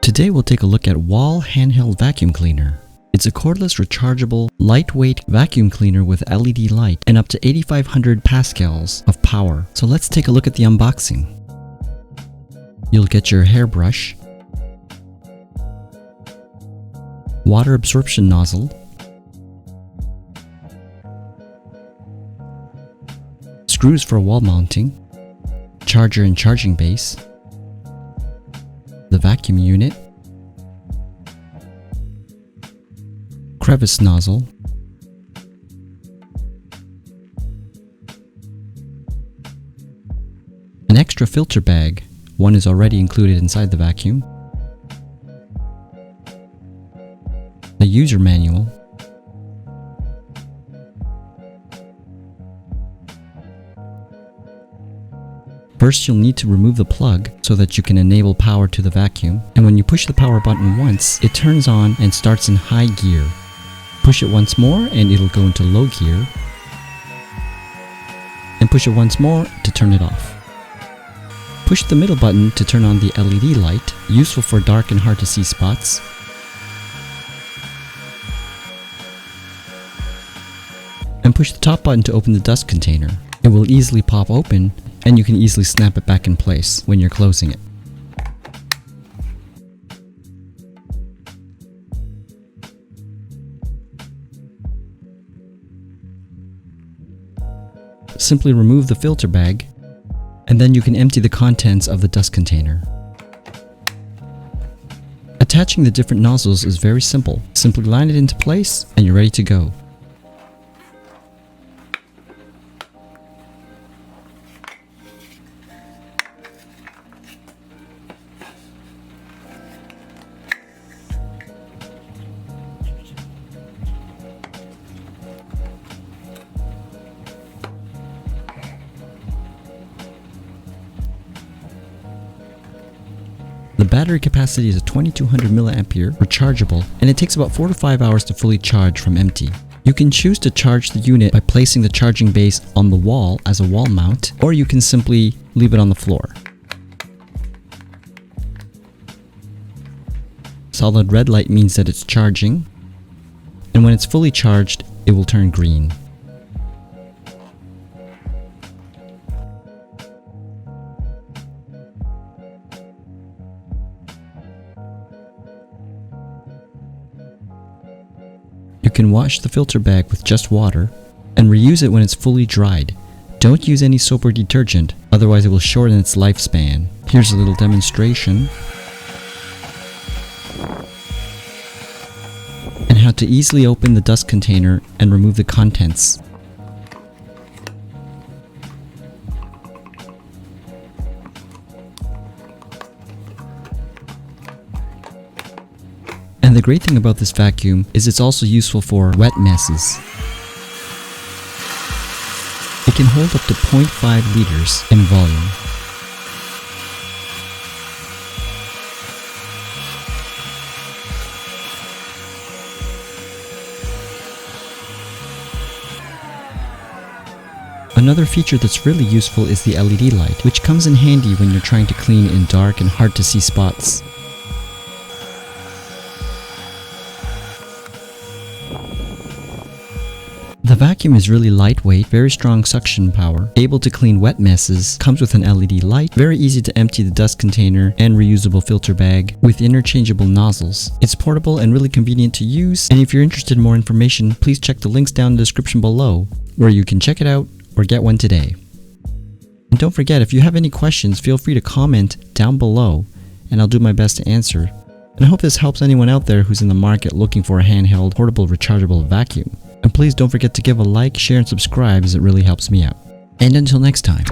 Today we'll take a look at Whall Handheld Vacuum Cleaner. It's a cordless, rechargeable, lightweight vacuum cleaner with LED light and up to 8500 pascals of power. So let's take a look at the unboxing. You'll get your hairbrush, water absorption nozzle, screws for wall mounting, charger and charging base, the vacuum unit, crevice nozzle, an extra filter bag. One is already included inside the vacuum, the user manual, First, you'll need to remove the plug so that you can enable power to the vacuum, and when you push the power button once, it turns on and starts in high gear. Push it once more and it'll go into low gear, and push it once more to turn it off. Push the middle button to turn on the LED light, useful for dark and hard to see spots. And push the top button to open the dust container. It will easily pop open, and you can easily snap it back in place when you're closing it. Simply remove the filter bag, and then you can empty the contents of the dust container. Attaching the different nozzles is very simple. Simply line it into place, and you're ready to go. The battery capacity is a 2200 mAh rechargeable, and it takes about 4 to 5 hours to fully charge from empty. You can choose to charge the unit by placing the charging base on the wall as a wall mount, or you can simply leave it on the floor. Solid red light means that it's charging, and when it's fully charged, it will turn green. You can wash the filter bag with just water and reuse it when it's fully dried. Don't use any soap or detergent, otherwise it will shorten its lifespan. Here's a little demonstration and how to easily open the dust container and remove the contents. And the great thing about this vacuum is it's also useful for wet messes. It can hold up to 0.5 liters in volume. Another feature that's really useful is the LED light, which comes in handy when you're trying to clean in dark and hard to see spots. The vacuum is really lightweight, very strong suction power, able to clean wet messes, comes with an LED light, very easy to empty the dust container and reusable filter bag with interchangeable nozzles. It's portable and really convenient to use, and if you're interested in more information, please check the links down in the description below where you can check it out or get one today. And don't forget, if you have any questions, feel free to comment down below and I'll do my best to answer. And I hope this helps anyone out there who's in the market looking for a handheld, portable, rechargeable vacuum. And please don't forget to give a like, share, and subscribe as it really helps me out. And until next time.